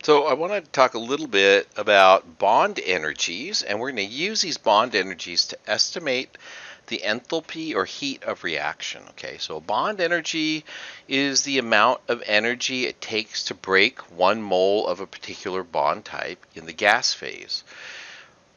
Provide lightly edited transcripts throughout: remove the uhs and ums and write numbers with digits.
So I want to talk a little bit about bond energies, and we're going to use these bond energies to estimate the enthalpy or heat of reaction. Okay, so bond energy is the amount of energy it takes to break 1 mole of a particular bond type in the gas phase.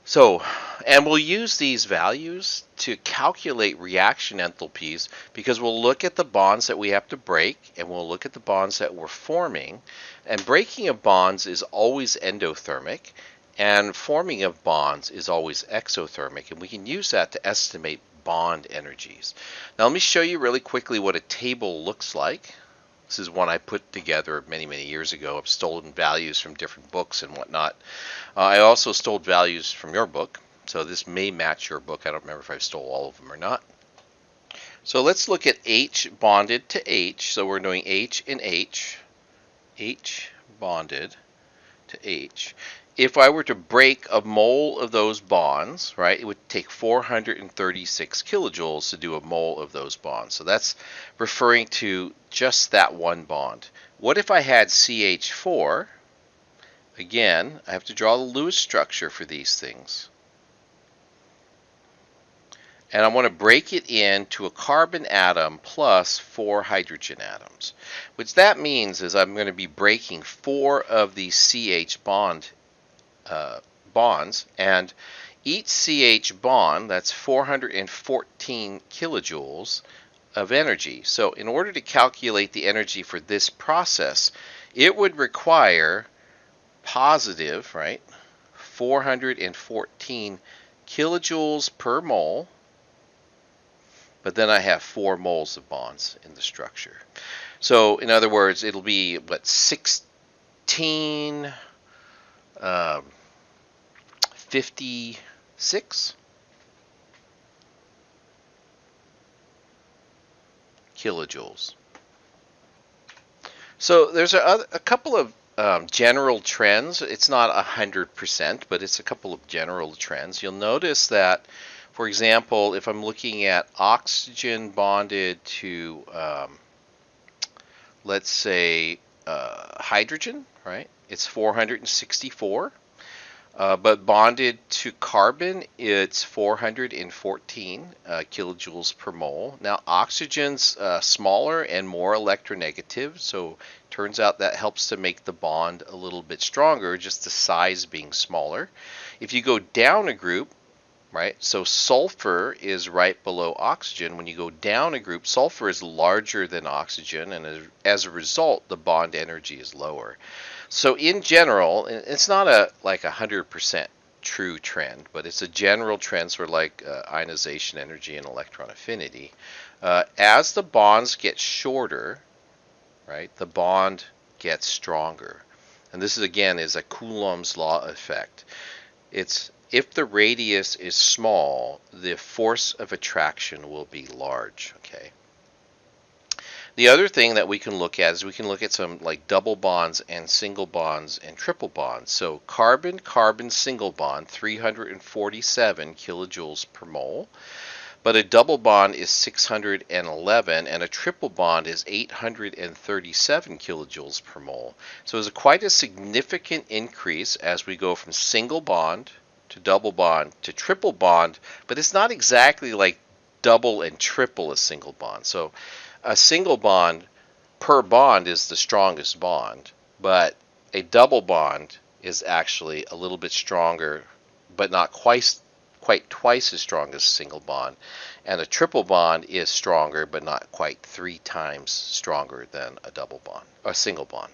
So, and we'll use these values to calculate reaction enthalpies because we'll look at the bonds that we have to break and we'll look at the bonds that we're forming. And breaking of bonds is always endothermic and forming of bonds is always exothermic. And we can use that to estimate bond energies. Now let me show you really quickly what a table looks like. This is one I put together many, many years ago. I've stolen values from different books and whatnot. I also stole values from your book, so this may match your book. I don't remember if I stole all of them or not. So let's look at H bonded to H. So we're doing H and H. H bonded to H. If I were to break a mole of those bonds, right, it would take 436 kilojoules to do a mole of those bonds. So that's referring to just that one bond. What if I had CH4? Again, I have to draw the Lewis structure for these things. And I want to break it into a carbon atom plus 4 hydrogen atoms. Which that means is I'm going to be breaking 4 of these CH bonds, and each CH bond, that's 414 kilojoules of energy. So in order to calculate the energy for this process, it would require positive, right, 414 kilojoules per mole, but then I have 4 moles of bonds in the structure. So in other words, it'll be, what, 56 kilojoules. So there's a couple of general trends. It's not 100%, but it's a couple of general trends. You'll notice that, for example, if I'm looking at oxygen bonded to, let's say, hydrogen, right? It's 464. But bonded to carbon, it's 414 kilojoules per mole. Now, oxygen's smaller and more electronegative, so turns out that helps to make the bond a little bit stronger, just the size being smaller. If you go down a group, right, so sulfur is right below oxygen. When you go down a group, sulfur is larger than oxygen, and as a result, the bond energy is lower. So in general, it's not like 100% true trend, but it's a general trend, sort of like ionization energy and electron affinity. As the bonds get shorter, right, the bond gets stronger. And this is, again, is a Coulomb's law effect. It's if the radius is small, the force of attraction will be large, okay? The other thing that we can look at is we can look at some like double bonds and single bonds and triple bonds. So carbon-carbon single bond, 347 kilojoules per mole. But a double bond is 611 and a triple bond is 837 kilojoules per mole. So it's quite a significant increase as we go from single bond to double bond to triple bond, but it's not exactly like double and triple a single bond. So a single bond per bond is the strongest bond, but a double bond is actually a little bit stronger, but not quite twice as strong as a single bond. And a triple bond is stronger, but not quite 3 times stronger than a double bond, a single bond.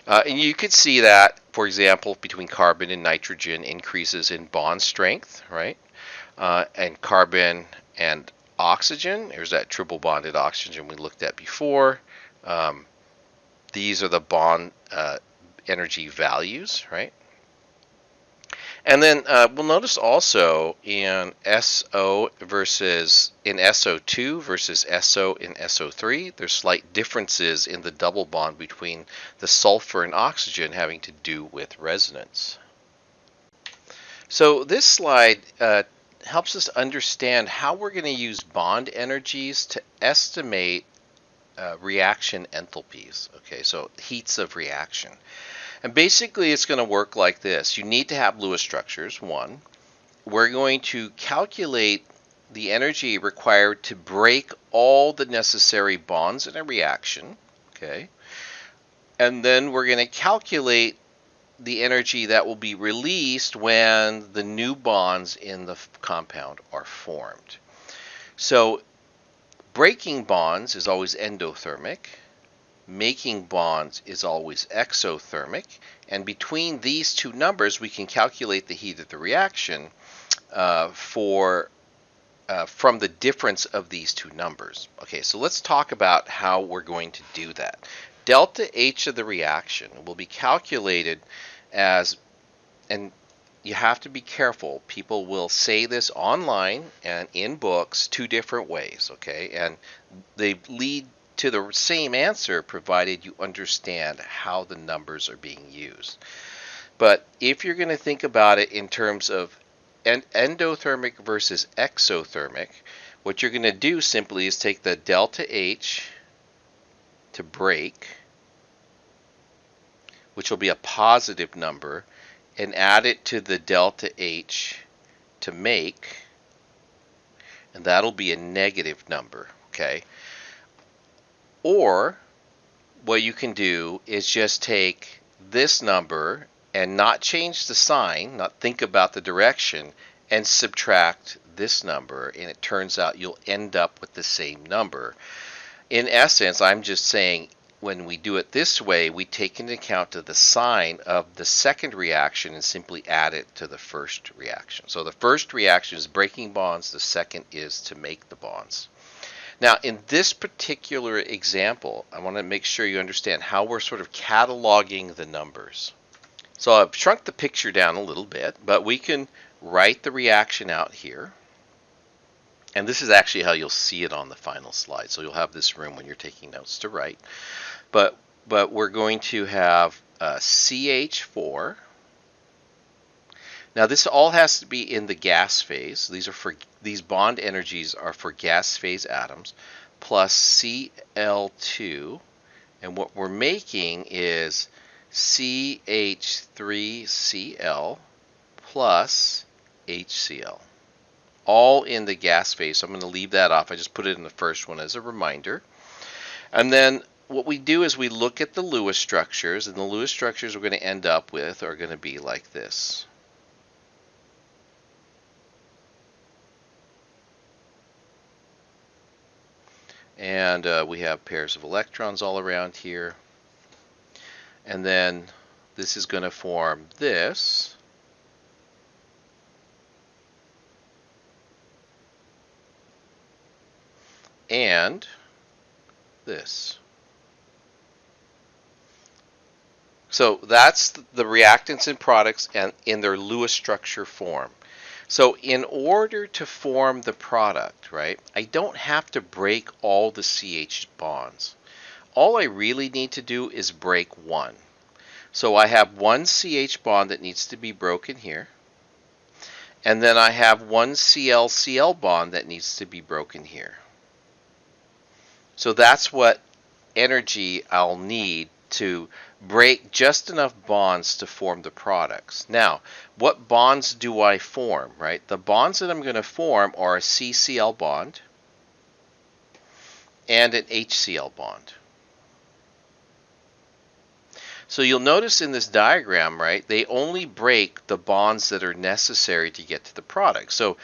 And you could see that, for example, between carbon and nitrogen, increases in bond strength, right? And carbon and oxygen, here's that triple bonded oxygen we looked at before. These are the bond energy values, right? And then we'll notice also in SO versus in SO2 versus SO in SO3, there's slight differences in the double bond between the sulfur and oxygen having to do with resonance. So this slide helps us understand how we're going to use bond energies to estimate reaction enthalpies. Okay, so heats of reaction. And basically it's going to work like this. You need to have Lewis structures, one. We're going to calculate the energy required to break all the necessary bonds in a reaction, okay? And then we're going to calculate the energy that will be released when the new bonds in the compound are formed. So breaking bonds is always endothermic. Making bonds is always exothermic. And between these two numbers, we can calculate the heat of the reaction from the difference of these two numbers. Okay, so let's talk about how we're going to do that. Delta H of the reaction will be calculated as, and you have to be careful, people will say this online and in books two different ways, okay? And they lead to the same answer provided you understand how the numbers are being used. But if you're going to think about it in terms of endothermic versus exothermic, what you're going to do simply is take the delta H to break, which will be a positive number, and add it to the delta H to make, and that'll be a negative number, okay? Or what you can do is just take this number and not change the sign, not think about the direction, and subtract this number, and it turns out you'll end up with the same number. In essence, I'm just saying when we do it this way, we take into account the sign of the second reaction and simply add it to the first reaction. So the first reaction is breaking bonds, the second is to make the bonds. Now, in this particular example, I want to make sure you understand how we're sort of cataloging the numbers. So I've shrunk the picture down a little bit, but we can write the reaction out here. And this is actually how you'll see it on the final slide. So you'll have this room when you're taking notes to write. But we're going to have CH4. Now this all has to be in the gas phase. These bond energies are for gas phase atoms, plus Cl2, and what we're making is CH3Cl plus HCl, all in the gas phase. So I'm going to leave that off. I just put it in the first one as a reminder. And then what we do is we look at the Lewis structures, and the Lewis structures we're going to end up with are going to be like this. And we have pairs of electrons all around here. And then this is going to form this. And this. So that's the reactants and products and in their Lewis structure form. So in order to form the product, right, I don't have to break all the CH bonds. All I really need to do is break one. So I have one CH bond that needs to be broken here. And then I have one Cl-Cl bond that needs to be broken here. So that's what energy I'll need to break just enough bonds to form the products. Now, what bonds do I form, right? The bonds that I'm going to form are a CCl bond and an HCl bond. So you'll notice in this diagram, right, they only break the bonds that are necessary to get to the product. So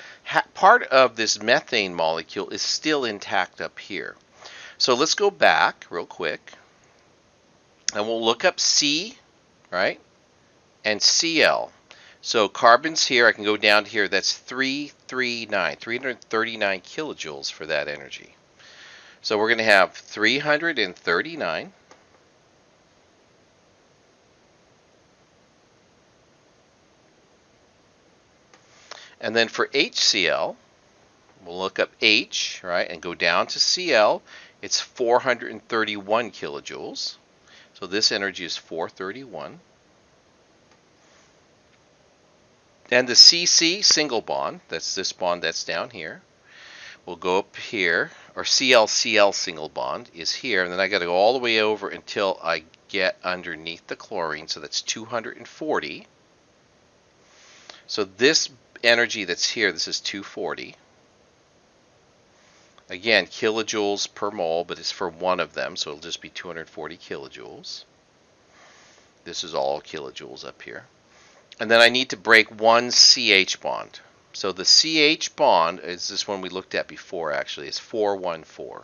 part of this methane molecule is still intact up here. So let's go back real quick, and we'll look up C, right, and Cl. So carbon's here. I can go down to here. That's 339 kilojoules for that energy. So we're going to have 339. And then for HCl, we'll look up H, right, and go down to Cl. It's 431 kilojoules. So this energy is 431. And the CC, single bond, that's this bond that's down here, will go up here or Cl-Cl single bond is here, and then I got to go all the way over until I get underneath the chlorine, so that's 240. So this energy that's here, this is 240. Again, kilojoules per mole, but it's for one of them, so it'll just be 240 kilojoules. This is all kilojoules up here. And then I need to break one CH bond. So the CH bond is this one we looked at before, actually. It's 414.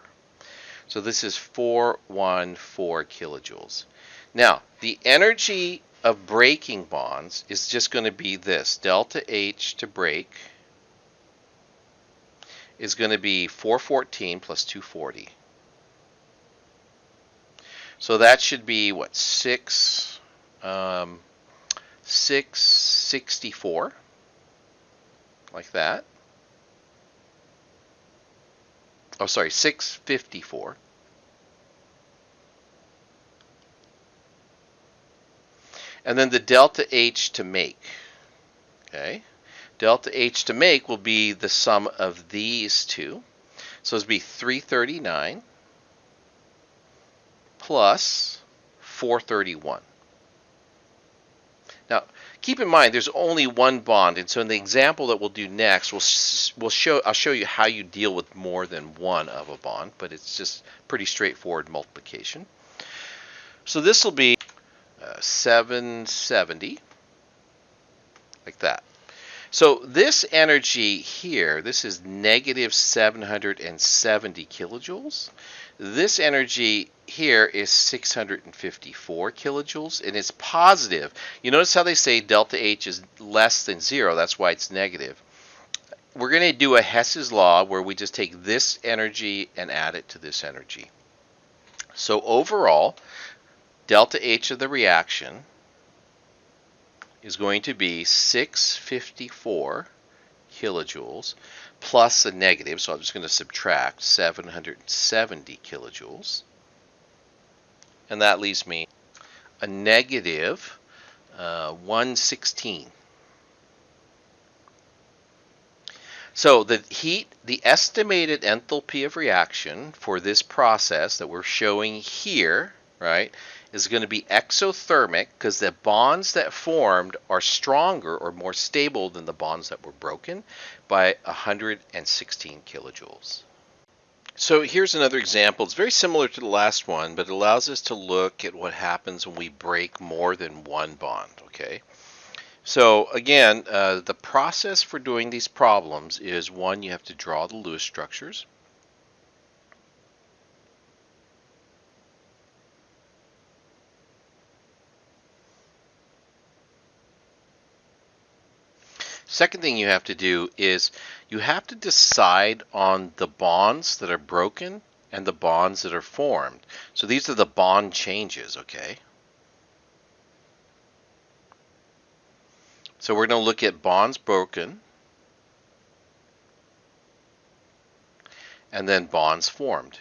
So this is 414 kilojoules. Now, the energy of breaking bonds is just going to be this. Delta H to break is going to be 414 plus 240. So that should be, what, 664, like that. Oh, sorry, 654. And then the delta H to make. Okay. Delta H to make will be the sum of these two. So it'll be 339 plus 431. Now, keep in mind there's only one bond, and so in the example that we'll do next, I'll show you how you deal with more than one of a bond, but it's just pretty straightforward multiplication. So this will be 770, like that. So this energy here, this is negative 770 kilojoules. This energy here is 654 kilojoules, and it's positive. You notice how they say delta H is less than 0. That's why it's negative. We're going to do a Hess's law where we just take this energy and add it to this energy. So overall, delta H of the reaction is going to be 654 kilojoules plus a negative, so I'm just going to subtract 770 kilojoules. And that leaves me a negative 116. So the estimated enthalpy of reaction for this process that we're showing here, right, is going to be exothermic because the bonds that formed are stronger or more stable than the bonds that were broken by 116 kilojoules. So here's another example. It's very similar to the last one, but it allows us to look at what happens when we break more than one bond, okay? So again, the process for doing these problems is, one, you have to draw the Lewis structures. Second thing you have to do is you have to decide on the bonds that are broken and the bonds that are formed. So these are the bond changes, okay? So we're going to look at bonds broken and then bonds formed.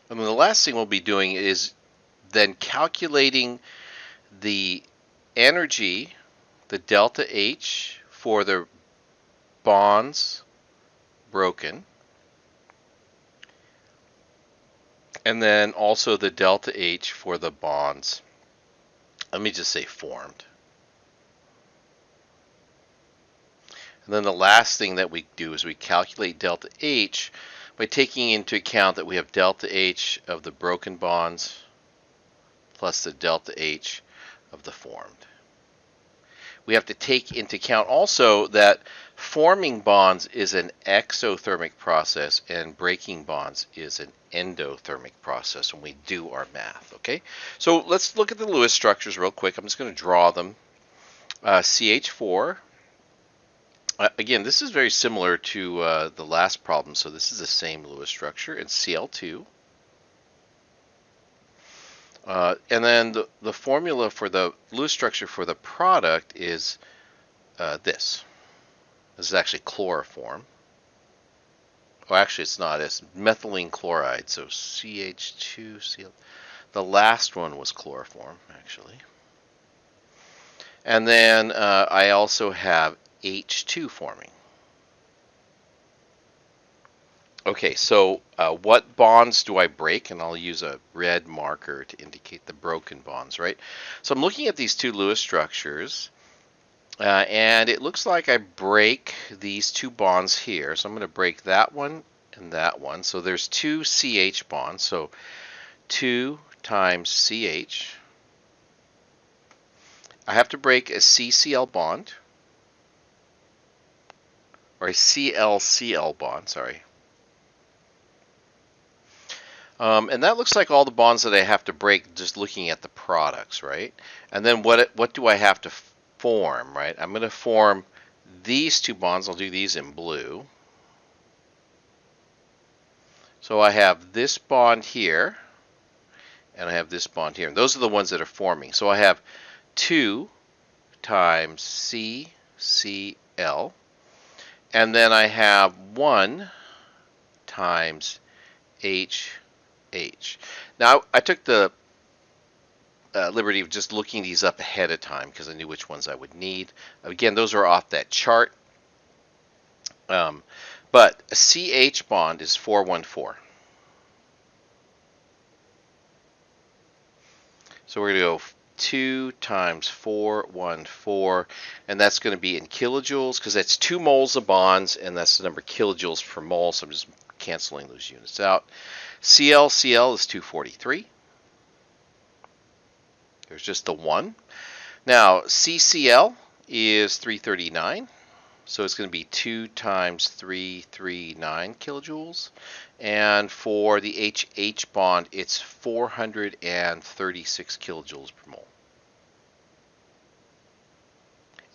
And then the last thing we'll be doing is then calculating the energy, the delta H for the bonds broken, and then also the delta H for the bonds, let me just say formed. And then the last thing that we do is we calculate delta H by taking into account that we have delta H of the broken bonds plus the delta H of the formed. We have to take into account also that forming bonds is an exothermic process and breaking bonds is an endothermic process when we do our math, okay? So let's look at the Lewis structures real quick. I'm just going to draw them. CH4. Again, this is very similar to the last problem, so this is the same Lewis structure. And Cl2. And then the formula for the Lewis structure for the product is this. This is actually chloroform. Oh, actually, it's not. It's methylene chloride. So CH2, Cl. The last one was chloroform, actually. And then I also have H2 forming. Okay, so what bonds do I break? And I'll use a red marker to indicate the broken bonds, right? So I'm looking at these two Lewis structures, and it looks like I break these two bonds here. So I'm going to break that one and that one. So there's two CH bonds. So 2 times CH. I have to break a CCl bond, or a ClCl bond, sorry. And that looks like all the bonds that I have to break just looking at the products, right? And then what do I have to form, right? I'm going to form these two bonds. I'll do these in blue. So I have this bond here, and I have this bond here. And those are the ones that are forming. So I have 2 times CCl, and then I have 1 times HH. Now, I took the liberty of just looking these up ahead of time because I knew which ones I would need. Again, those are off that chart. But a CH bond is 414. So we're going to go 2 times 414, and that's going to be in kilojoules because that's 2 moles of bonds, and that's the number of kilojoules per mole, so I'm just canceling those units out. ClCl is 243. There's just the 1. Now, CCl is 339, so it's going to be 2 times 339 kilojoules. And for the HH bond, it's 436 kilojoules per mole.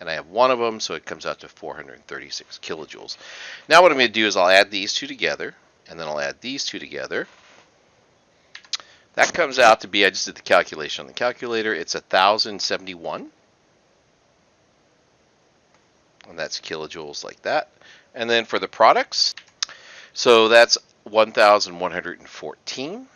And I have one of them, so it comes out to 436 kilojoules. Now what I'm going to do is I'll add these two together, and then I'll add these two together. That comes out to be, I just did the calculation on the calculator, it's 1,071. And that's kilojoules like that. And then for the products, so that's 1,114.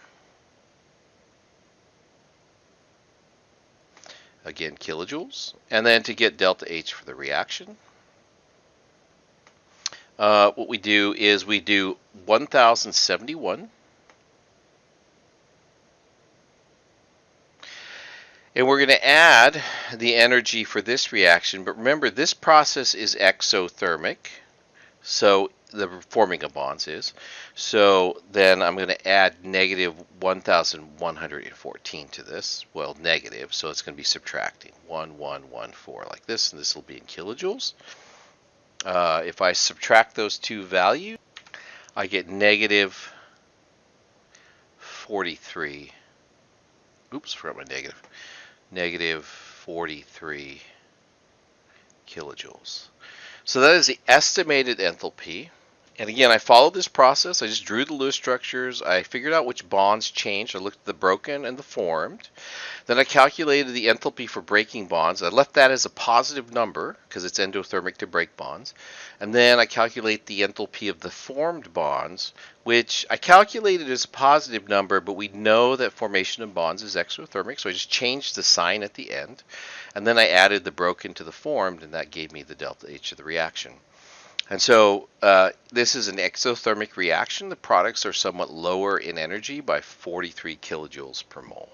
Again, kilojoules. And then to get delta H for the reaction, what we do is we do 1,071. And we're going to add the energy for this reaction. But remember, this process is exothermic. So the forming of bonds is. So then I'm going to add negative 1,114 to this. Well, negative, so it's going to be subtracting. 1114 like this, and this will be in kilojoules. If I subtract those two values, I get negative 43. Oops, forgot my negative. Negative 43 kilojoules. So that is the estimated enthalpy. And again, I followed this process. I just drew the Lewis structures. I figured out which bonds changed. I looked at the broken and the formed. Then I calculated the enthalpy for breaking bonds. I left that as a positive number because it's endothermic to break bonds. And then I calculate the enthalpy of the formed bonds, which I calculated as a positive number, but we know that formation of bonds is exothermic, so I just changed the sign at the end. And then I added the broken to the formed, and that gave me the delta H of the reaction. And so this is an exothermic reaction. The products are somewhat lower in energy by 43 kilojoules per mole.